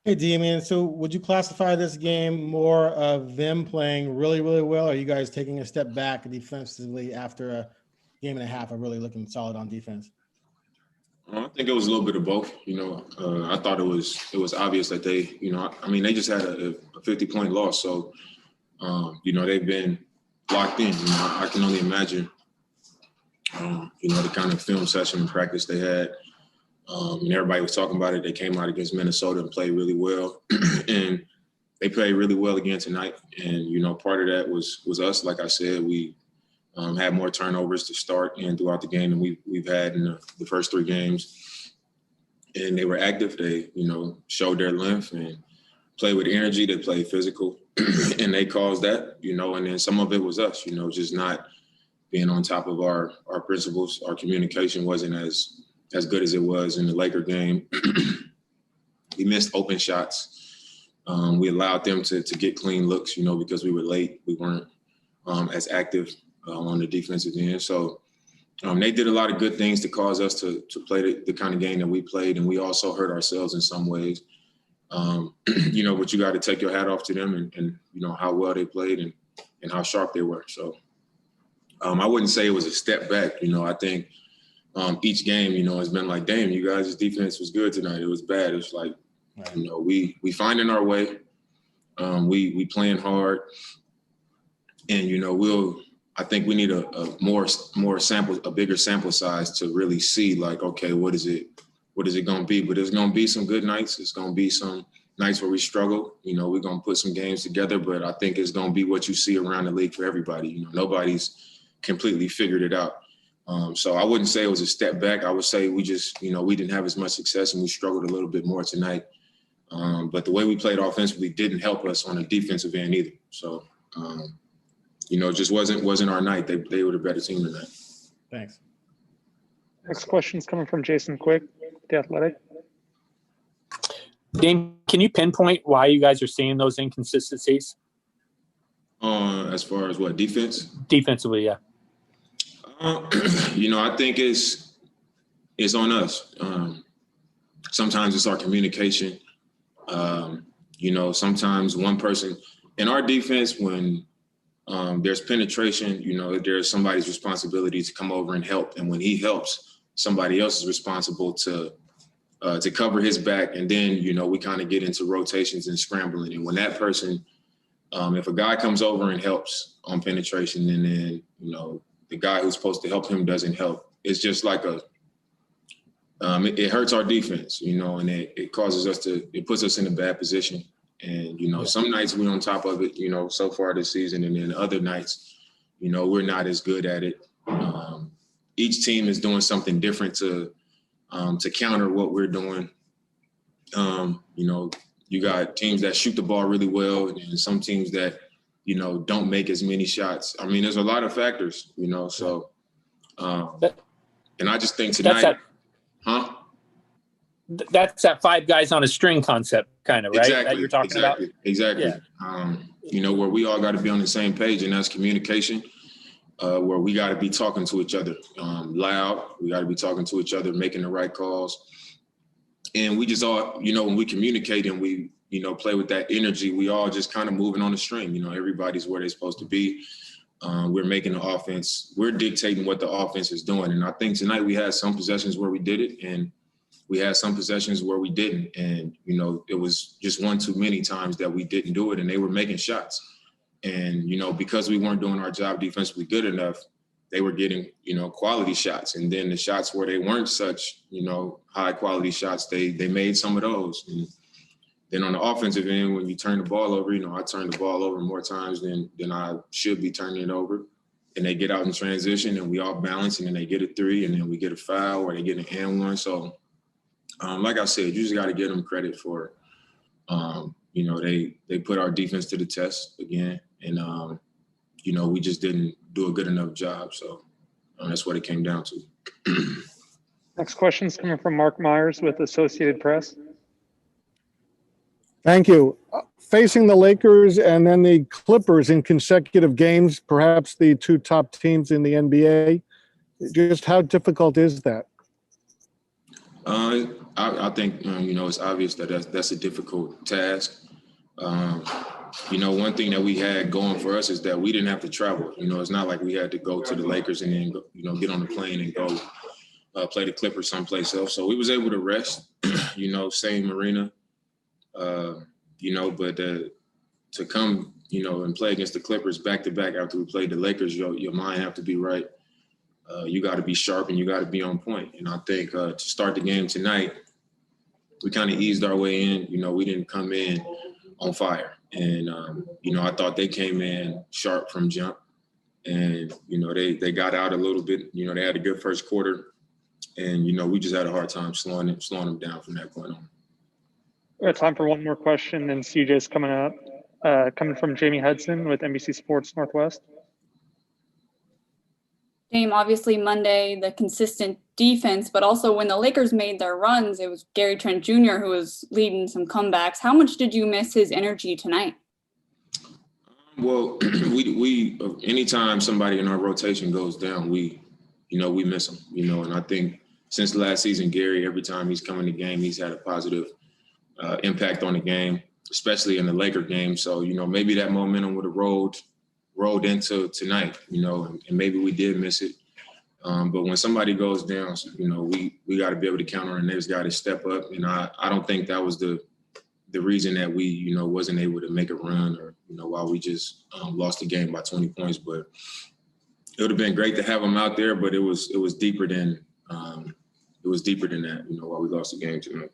Hey, Damian. So would you classify this game more of them playing really, really well, or are you guys taking a step back defensively after a game and a half of really looking solid on defense? I think it was a little bit of both. I thought it was obvious that they, I mean, they just had a 50-point loss. So, they've been locked in. I can only imagine, the kind of film session and practice they had. And everybody was talking about it. They came out against Minnesota and played really well. And they played really well again tonight. And, part of that was us. Like I said, we had more turnovers to start and throughout the game than we've had in the first three games. And they were active. They, showed their length and played with energy. They played physical. And they caused that, and then some of it was us, just not being on top of our principles. Our communication wasn't as good as it was in the Laker game. We missed open shots. We allowed them to get clean looks, because we were late. We weren't as active on the defensive end. So they did a lot of good things to cause us to play the kind of game that we played, and we also hurt ourselves in some ways. But you got to take your hat off to them and how well they played and how sharp they were. So I wouldn't say it was a step back. I think each game, has been like, damn, you guys' defense was good tonight. It was bad. It's like, right. We finding our way. We playing hard, and I think we need a bigger sample size to really see like, okay, what is it going to be? But there's going to be some good nights. It's going to be some nights where we struggle. We're going to put some games together, but I think it's going to be what you see around the league for everybody. Nobody's completely figured it out. So I wouldn't say it was a step back. I would say we just, we didn't have as much success and we struggled a little bit more tonight. But the way we played offensively didn't help us on the defensive end either. So, it just wasn't our night. They were the better team tonight. Thanks. Next question is coming from Jason Quick, The Athletic. Dame, can you pinpoint why you guys are seeing those inconsistencies? As far as what, defense? Defensively, yeah. I think it's on us. Sometimes it's our communication. Sometimes one person in our defense, when there's penetration, there's somebody's responsibility to come over and help. And when he helps, somebody else is responsible to cover his back. And then, we kind of get into rotations and scrambling. And when that person, if a guy comes over and helps on penetration and then, the guy who's supposed to help him doesn't help, it's just like it hurts our defense, and it causes us it puts us in a bad position. And, some nights we're on top of it, so far this season. And then other nights, we're not as good at it. Each team is doing something different to counter what we're doing. You got teams that shoot the ball really well and some teams that, don't make as many shots. I mean, there's a lot of factors, so and I just think tonight, that's that five guys on a string concept kind of, right? Exactly, that you're talking about? Exactly. Yeah. Where we all got to be on the same page, and that's communication, where we got to be talking to each other loud. We got to be talking to each other, making the right calls. And we just all, when we communicate and we, play with that energy, we all just kind of moving on the string. Everybody's where they're supposed to be. We're making the offense. We're dictating what the offense is doing. And I think tonight we had some possessions where we did it, and we had some possessions where we didn't. And, it was just one too many times that we didn't do it, and they were making shots. And, because we weren't doing our job defensively good enough, they were getting, quality shots. And then the shots where they weren't such, high quality shots, they made some of those. And then on the offensive end, when you turn the ball over, I turn the ball over more times than I should be turning it over. And they get out in transition and we all balance, and then they get a three, and then we get a foul or they get an and one. So, like I said, you just got to give them credit for, they put our defense to the test again. And, we just didn't do a good enough job. So that's what it came down to. Next question is coming from Mark Myers with Associated Press. Thank you. Facing the Lakers and then the Clippers in consecutive games, perhaps the two top teams in the NBA, just how difficult is that? I think it's obvious that that's a difficult task. One thing that we had going for us is that we didn't have to travel. It's not like we had to go to the Lakers and then get on the plane and go play the Clippers someplace else. So we was able to rest. Same arena. But to come and play against the Clippers back to back after we played the Lakers, your mind have to be right. You got to be sharp and you got to be on point. And I think to start the game tonight, we kind of eased our way in. We didn't come in on fire. And, I thought they came in sharp from jump. And, they got out a little bit. They had a good first quarter. And, we just had a hard time slowing them down from that point on. We have time for one more question, and CJ's coming up. Coming from Jamie Hudson with NBC Sports Northwest. Dame, obviously Monday, the consistent defense, but also when the Lakers made their runs, it was Gary Trent Jr. who was leading some comebacks. How much did you miss his energy tonight? Well, we anytime somebody in our rotation goes down, we miss them, and I think since last season, Gary, every time he's come in the game, he's had a positive impact on the game, especially in the Laker game. So, maybe that momentum would have rolled into tonight, and maybe we did miss it. But when somebody goes down, we got to be able to count on the next guy to step up. And I don't think that was the reason that we, wasn't able to make a run or, while we just lost the game by 20 points. But it would have been great to have him out there, but it was deeper than that, while we lost the game tonight.